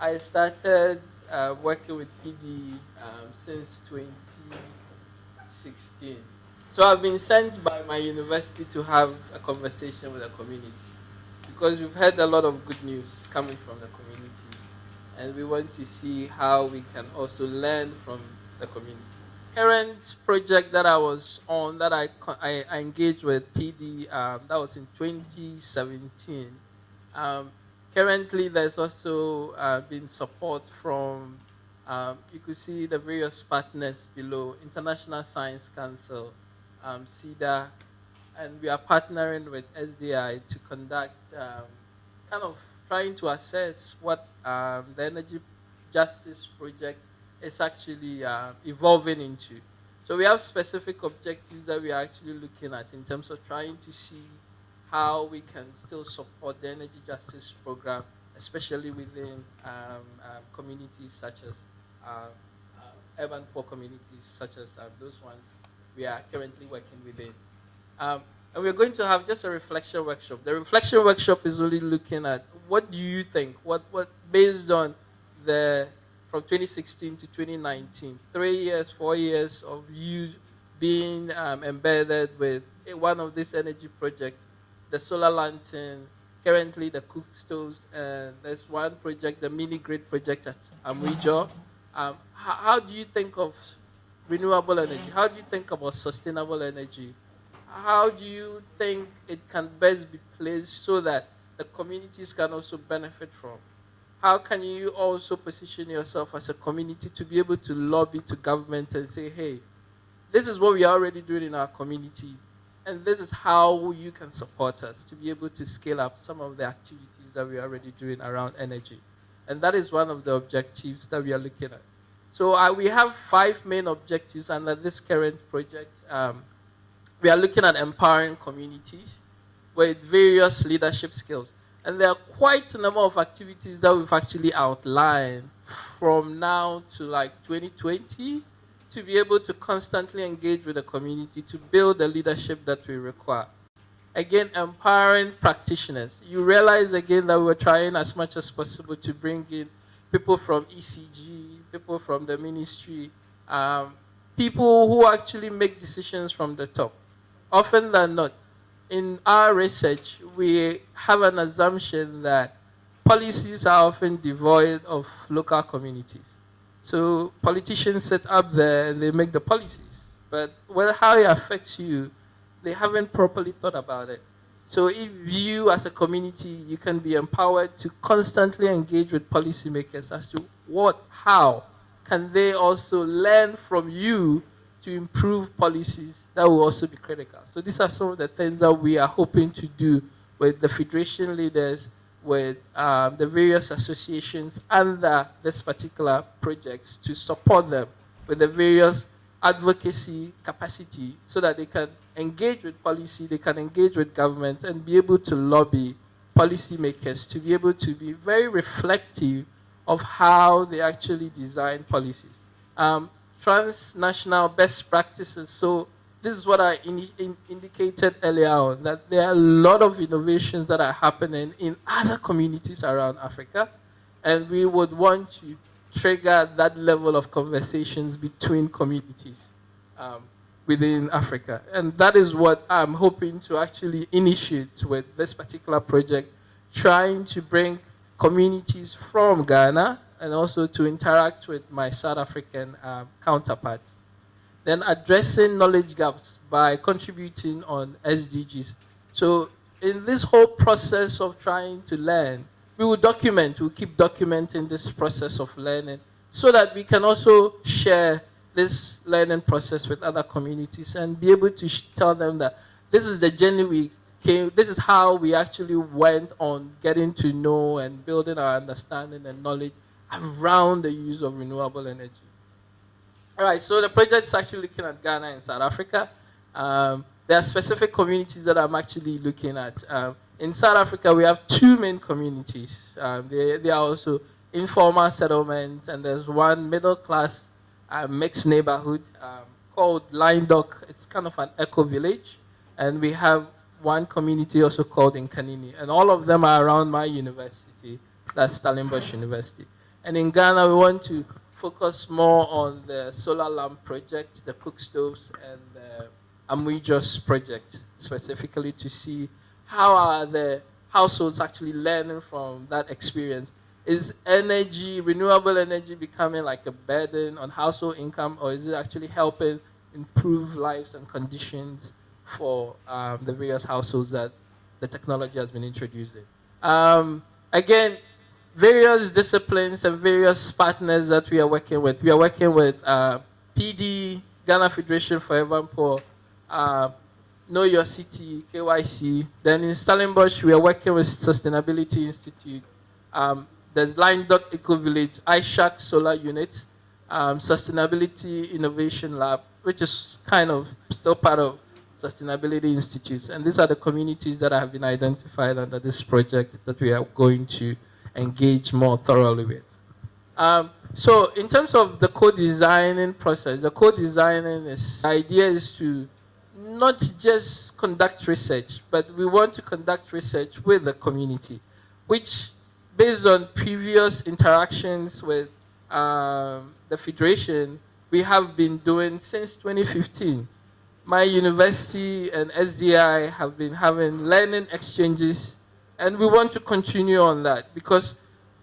I started working with PD since 2016. So I've been sent by my university to have a conversation with the community because we've heard a lot of good news coming from the community, and we want to see how we can also learn from the community. Current project that I was on that I engaged with PD, that was in 2017. Um, Currently, there's also been support from, you could see the various partners below, International Science Council, CEDA, and we are partnering with SDI to conduct kind of trying to assess what the energy justice project is actually evolving into. So we have specific objectives that we are actually looking at in terms of trying to see how we can still support the energy justice program, especially within communities such as urban poor communities, such as those ones we are currently working within. And we're going to have just a reflection workshop. The reflection workshop is only looking at what do you think, what based on the from 2016 to 2019, 3 years, 4 years of you being embedded with one of these energy projects, the solar lantern, currently the cook stoves, and there's one project, the mini grid project at Amwijo. How do you think of renewable energy? How do you think about sustainable energy? How do you think it can best be placed so that the communities can also benefit from? How can you also position yourself as a community to be able to lobby to government and say, hey, this is what we are already doing in our community, and this is how you can support us to be able to scale up some of the activities that we are already doing around energy. And that is one of the objectives that we are looking at. So we have 5 main objectives under this current project. We are looking at empowering communities with various leadership skills. And there are quite a number of activities that we've actually outlined from now to like 2020 to be able to constantly engage with the community to build the leadership that we require. Again, empowering practitioners. You realize again that we're trying as much as possible to bring in people from ECG, people from the ministry, people who actually make decisions from the top. Often than not, in our research, we have an assumption that policies are often devoid of local communities. So politicians sit up there and they make the policies, but how it affects you, they haven't properly thought about it. So if you as a community, you can be empowered to constantly engage with policymakers as to how can they also learn from you to improve policies that will also be critical. So these are some of the things that we are hoping to do with the federation leaders, with the various associations under this particular projects to support them with the various advocacy capacity so that they can engage with policy, they can engage with government and be able to lobby policymakers to be able to be very reflective of how they actually design policies. Transnational best practices. So this is what I indicated earlier on, that there are a lot of innovations that are happening in other communities around Africa, and we would want to trigger that level of conversations between communities within Africa. And that is what I'm hoping to actually initiate with this particular project, trying to bring communities from Ghana and also to interact with my South African counterparts. Then addressing knowledge gaps by contributing on SDGs. So in this whole process of trying to learn, we'll keep documenting this process of learning so that we can also share this learning process with other communities and be able to tell them that this is the journey we came, this is how we actually went on getting to know and building our understanding and knowledge around the use of renewable energy. All right, so the project is actually looking at Ghana and South Africa. There are specific communities that I'm actually looking at. In South Africa, we have 2 main communities. They are also informal settlements, and there's one middle-class mixed neighborhood called Line Dock. It's kind of an eco-village. And we have one community also called Nkanini. And all of them are around my university, that's Stellenbosch University. And in Ghana, we want to focus more on the solar lamp project, the cook stoves, and the Amuijos project, specifically to see how are the households actually learning from that experience. Is energy, renewable energy, becoming like a burden on household income, or is it actually helping improve lives and conditions for the various households that the technology has been introduced in? Again, various disciplines and various partners that we are working with. We are working with PD, Ghana Federation for Urban Poor, Know Your City, KYC. Then in Stellenbosch, we are working with Sustainability Institute. There's Line Dock Eco Village, iShack Solar Unit, Sustainability Innovation Lab, which is kind of still part of Sustainability Institutes. And these are the communities that have been identified under this project that we are going to engage more thoroughly with. So in terms of the co-designing process, the co-designing is, the idea is to not just conduct research, but we want to conduct research with the community, which, based on previous interactions with the Federation, we have been doing since 2015. My university and SDI have been having learning exchanges, and we want to continue on that because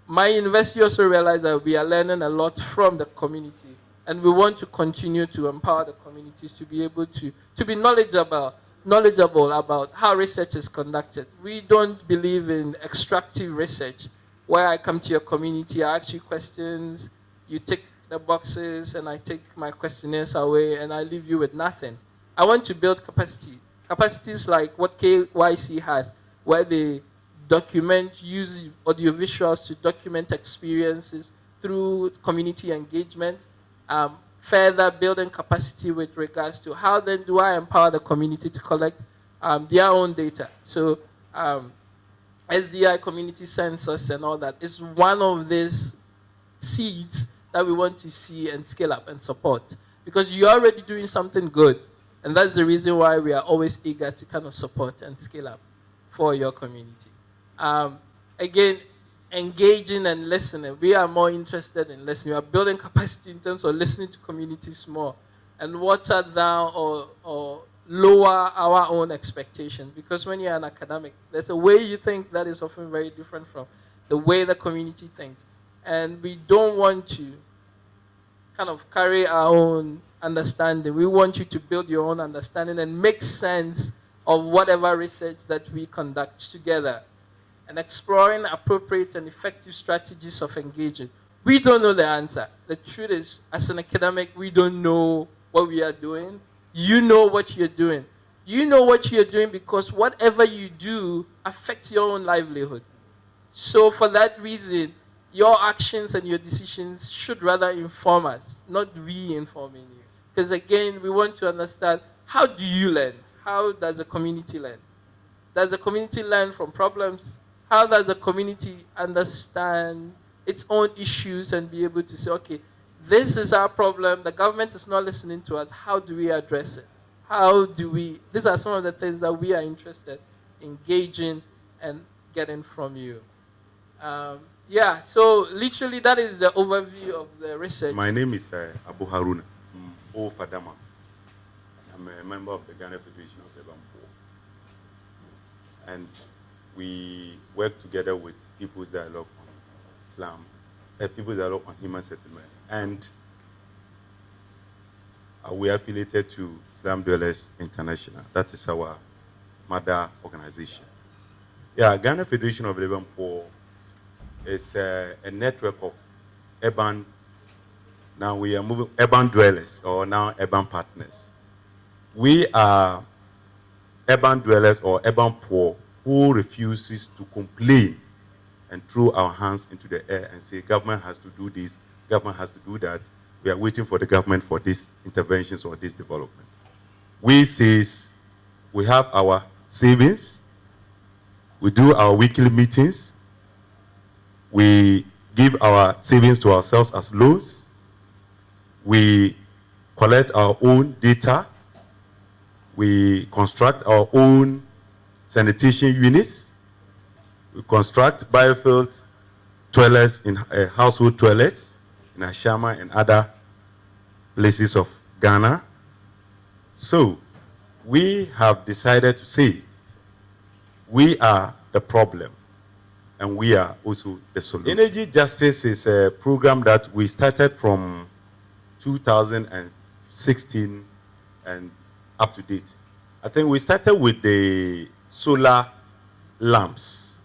my university also realized that we are learning a lot from the community, and we want to continue to empower the communities to be able to be knowledgeable about how research is conducted. We don't believe in extractive research, where I come to your community, I ask you questions, you tick the boxes, and I take my questionnaires away, and I leave you with nothing. I want to build capacity. Capacities like what KYC has, where they document, use audiovisuals to document experiences through community engagement, further building capacity with regards to how then do I empower the community to collect their own data. So SDI community census and all that is one of these seeds that we want to see and scale up and support, because you're already doing something good, and that's the reason why we are always eager to kind of support and scale up for your community. Again, engaging and listening. We are more interested in listening. We are building capacity in terms of listening to communities more and water down or lower our own expectations. Because when you're an academic, there's a way you think that is often very different from the way the community thinks. And we don't want to kind of carry our own understanding. We want you to build your own understanding and make sense of whatever research that we conduct together, and exploring appropriate and effective strategies of engaging. We don't know the answer. The truth is, as an academic, we don't know what we are doing. You know what you're doing. You know what you're doing because whatever you do affects your own livelihood. So for that reason, your actions and your decisions should rather inform us, not we informing you. Because again, we want to understand, how do you learn? How does the community learn? Does the community learn from problems? How does the community understand its own issues and be able to say, okay, this is our problem, the government is not listening to us, how do we address it? These are some of the things that we are interested in engaging and getting from you. Yeah, so literally that is the overview of the research. My name is Abu Haruna O Fadama. I'm a member of the Ghana Federation of Urban Poor. And we work together with People's Dialogue on Islam, People's Dialogue on Human Settlement. And we are affiliated to Islam Dwellers International. That is our mother organization. Yeah, Ghana Federation of Urban Poor is a network of urban, now we are moving urban dwellers, or now urban partners. We are urban dwellers or urban poor who refuses to complain and throw our hands into the air and say, government has to do this, government has to do that. We are waiting for the government for these interventions or this development. We says we have our savings, we do our weekly meetings, we give our savings to ourselves as loans, we collect our own data, we construct our own sanitation units, we construct biofield toilets, in household toilets in Ashama and other places of Ghana. So we have decided to say we are the problem and we are also the solution. Energy Justice is a program that we started from 2016 and up to date. I think we started with the solar lamps,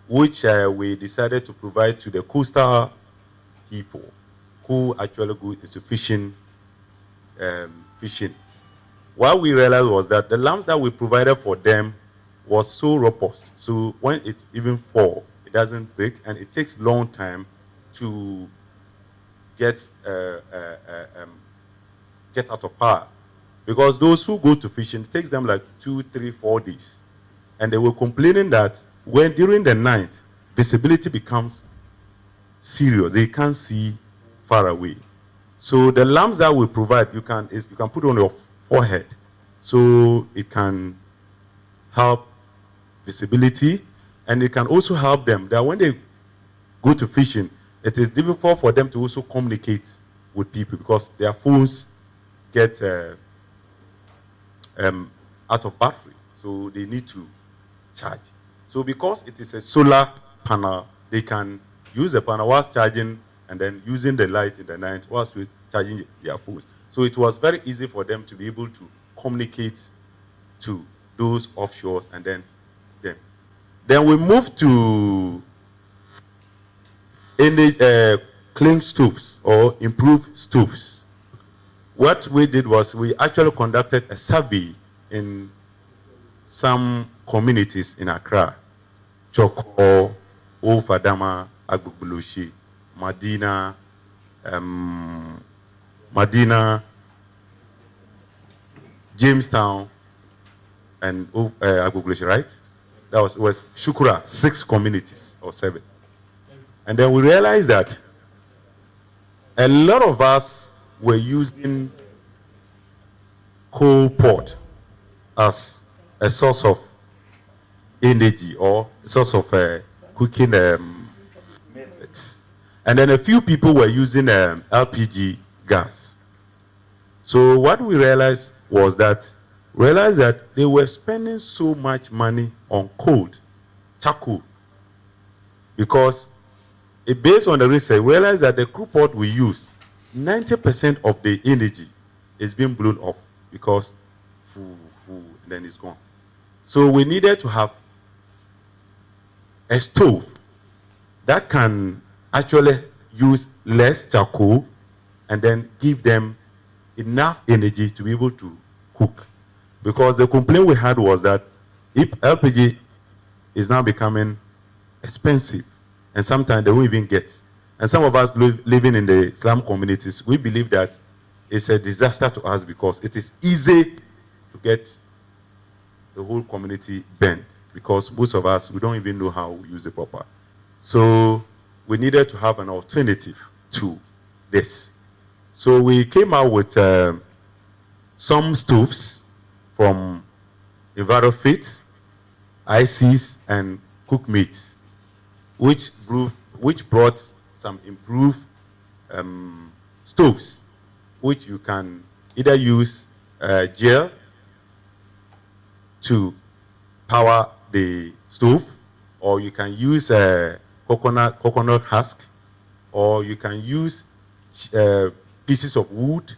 which we decided to provide to the coastal people who actually go into fishing. What we realized was that the lamps that we provided for them was so robust. So when it even falls, it doesn't break, and it takes long time to get out of power. Because those who go to fishing, it takes them like 2, 3, 4 days. And they were complaining that when during the night, visibility becomes serious. They can't see far away. So the lamps that we provide, you can put on your forehead. So it can help visibility, and it can also help them that when they go to fishing, it is difficult for them to also communicate with people because their phones get out of battery, so they need to charge. So because it is a solar panel, they can use the panel whilst charging and then using the light in the night whilst charging their phones. So it was very easy for them to be able to communicate to those offshore and then them. Then we moved to clean stoves or improved stoves. What we did was we actually conducted a survey in some communities in Accra, Choko, Ofadama, Agbogboloshi, Madina, Jamestown, and Agbogboloshi, right? That was Shukura, 6 communities or 7. And then we realized that a lot of us were using coal pot as a source of energy or a source of cooking methods. And then a few people were using LPG gas. So what we realized was that they were spending so much money on coal, charcoal, because based on the research, we realized that the coal pot we use, 90% of the energy is being blown off because then it's gone. So we needed to have a stove that can actually use less charcoal and then give them enough energy to be able to cook. Because the complaint we had was that if LPG is now becoming expensive, and sometimes they won't even get. And some of us living in the slum communities, we believe that it's a disaster to us because it is easy to get the whole community burned because most of us, we don't even know how we use it proper. So we needed to have an alternative to this. So we came out with some stoves from EnviroFit, ICs, and Cookmate, which brought some improved stoves, which you can either use gel to power the stove, or you can use coconut husk, or you can use pieces of wood,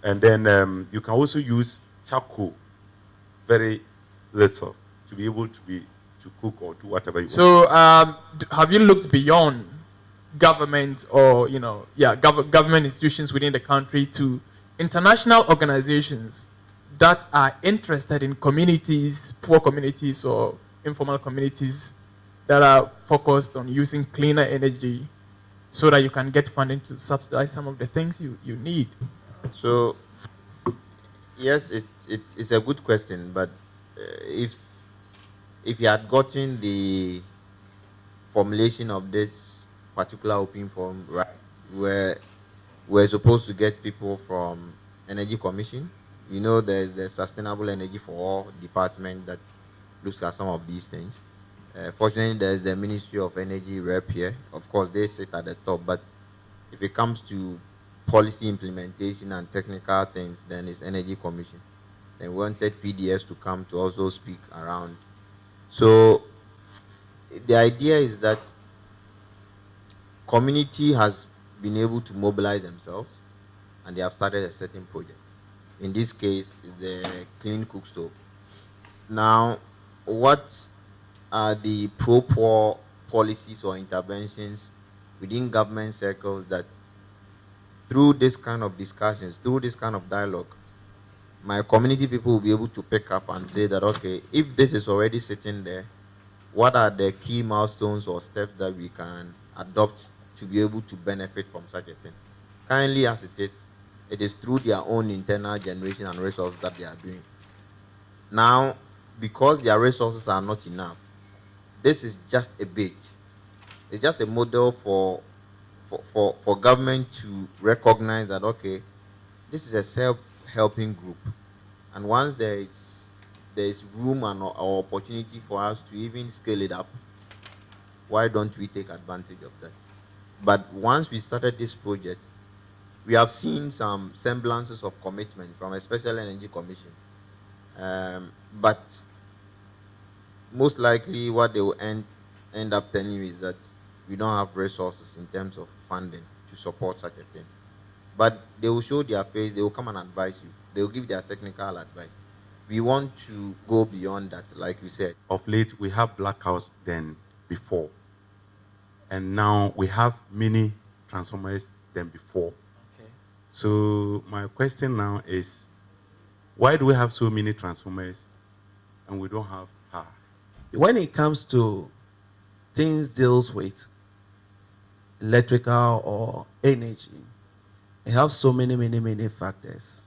and then you can also use charcoal, very little, to be able to cook or do whatever you want. So have you looked beyond government or government institutions within the country to international organizations that are interested in communities, poor communities or informal communities that are focused on using cleaner energy so that you can get funding to subsidize some of the things you need? So yes, it's a good question, but if you had gotten the formulation of this particular open forum right, we're supposed to get people from Energy Commission. You know, there's the Sustainable Energy for All department that looks at some of these things. Fortunately, there is the Ministry of Energy rep here. Of course, they sit at the top, but if it comes to policy implementation and technical things, then it's Energy Commission. Then we wanted PDS to come to also speak around. So the idea is that community has been able to mobilize themselves and they have started a certain project. In this case, is the clean cook stove. Now, what are the pro-poor policies or interventions within government circles that through this kind of discussions, through this kind of dialogue, my community people will be able to pick up and say that, okay, if this is already sitting there, what are the key milestones or steps that we can adopt to be able to benefit from such a thing? Currently, as it is through their own internal generation and resources that they are doing. Now, because their resources are not enough, this is just a bait. It's just a model for government to recognize that, okay, this is a self-helping group. And once there is room and or opportunity for us to even scale it up, why don't we take advantage of that? But once we started this project, we have seen some semblances of commitment from a Special Energy Commission. But most likely what they will end up telling you is that we don't have resources in terms of funding to support such a thing. But they will show their face, they will come and advise you. They will give their technical advice. We want to go beyond that, like you said. Of late, we have blackouts than before. And now we have many transformers than before. Okay. So my question now is, why do we have so many transformers and we don't have power? When it comes to things deals with electrical or energy, it has so many factors.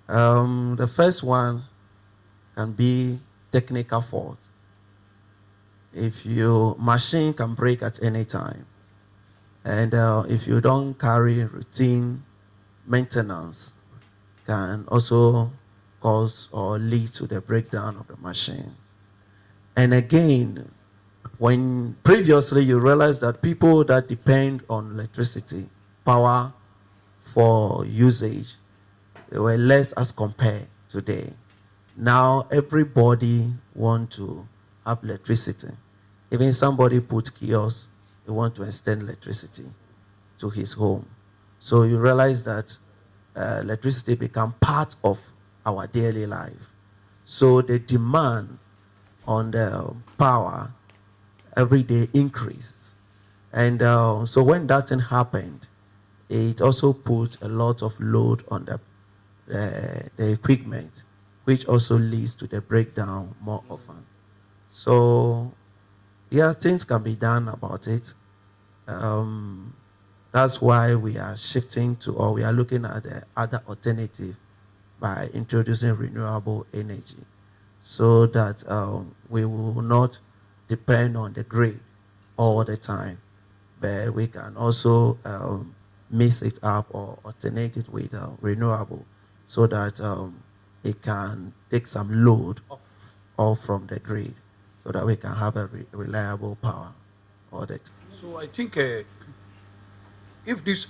The first one can be technical fault. If your machine can break at any time, and if you don't carry routine maintenance, can also cause or lead to the breakdown of the machine. And again, when previously you realize that people that depend on electricity, power for usage, they were less as compared today. Now everybody want to have electricity. Even somebody put kiosks, they want to extend electricity to his home. So you realize that electricity become part of our daily life. So the demand on the power every day increases. And so when that thing happened, it also put a lot of load on the equipment, which also leads to the breakdown more often. So yeah, things can be done about it. That's why we are shifting to, or we are looking at the other alternative by introducing renewable energy, so that we will not depend on the grid all the time, but we can also mix it up or alternate it with renewable, so that it can take some load off from the grid, so that we can have a reliable power all the time. So I think if this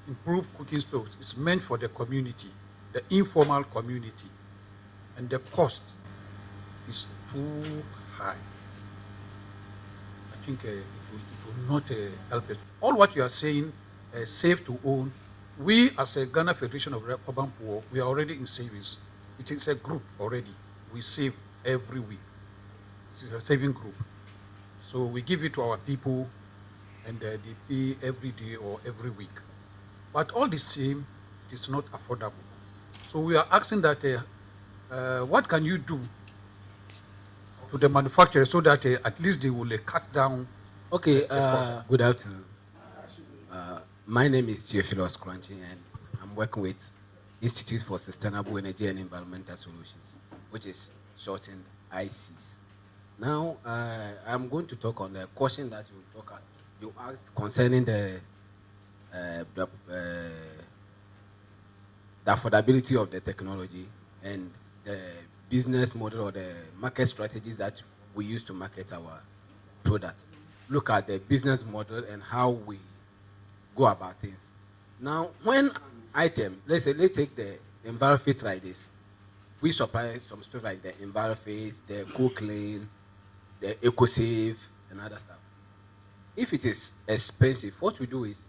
improved cooking stoves is meant for the community, the informal community, and the cost is too high, I think it will not help us. All what you are saying, save to own, we as a Ghana Federation of Urban Poor, we are already in savings. It is a group already. We save every week. It is a saving group. So we give it to our people, and they pay every day or every week. But all the same, it is not affordable. So we are asking that, what can you do to the manufacturers so that at least they will cut down? Okay, good afternoon. My name is Theophilus Crunchy, and I'm working with Institute for Sustainable Energy and Environmental Solutions, which is shortened ICES. Now, I'm going to talk on the question that you asked concerning the affordability of the technology and the business model or the market strategies that we use to market our product. Look at the business model and how we go about things. Now, when an item, let's take the EnviroFit like this. We supply some stuff like the EnviroFit, the GoClean, the EcoSave, and other stuff. If it is expensive, what we do is,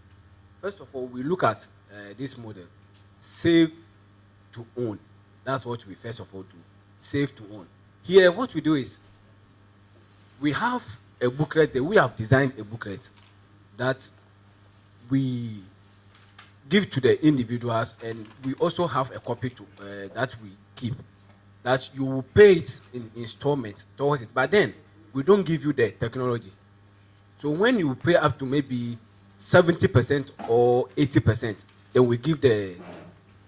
first of all, we look at this model, save to own. That's what we first of all do, save to own. Here, what we do is, we have a booklet, we have designed a booklet that we give to the individuals, and we also have a copy to that we keep, that you will pay it in installments towards it, but then we don't give you the technology. So when you pay up to maybe 70% or 80%, then we give the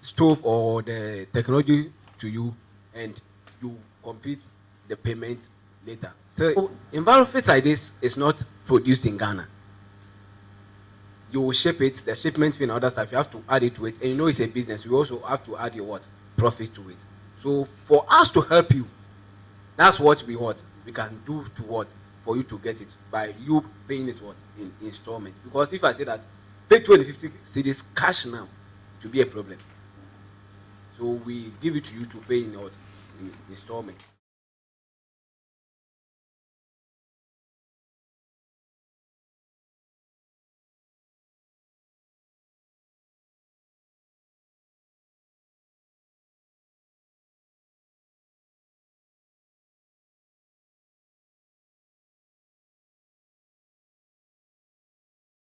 stove or the technology to you, and you complete the payment later. So EnviroFit like this is not produced in Ghana. You will ship it, the shipment fee and other stuff, you have to add it to it, and you know it's a business, you also have to add your what? Profit to it. So for us to help you, that's what we can do to what? For you to get it, by you paying it what? In installment. Because if I say that, pay 250 cedis cash now, to be a problem. So we give it to you to pay in what? In installment.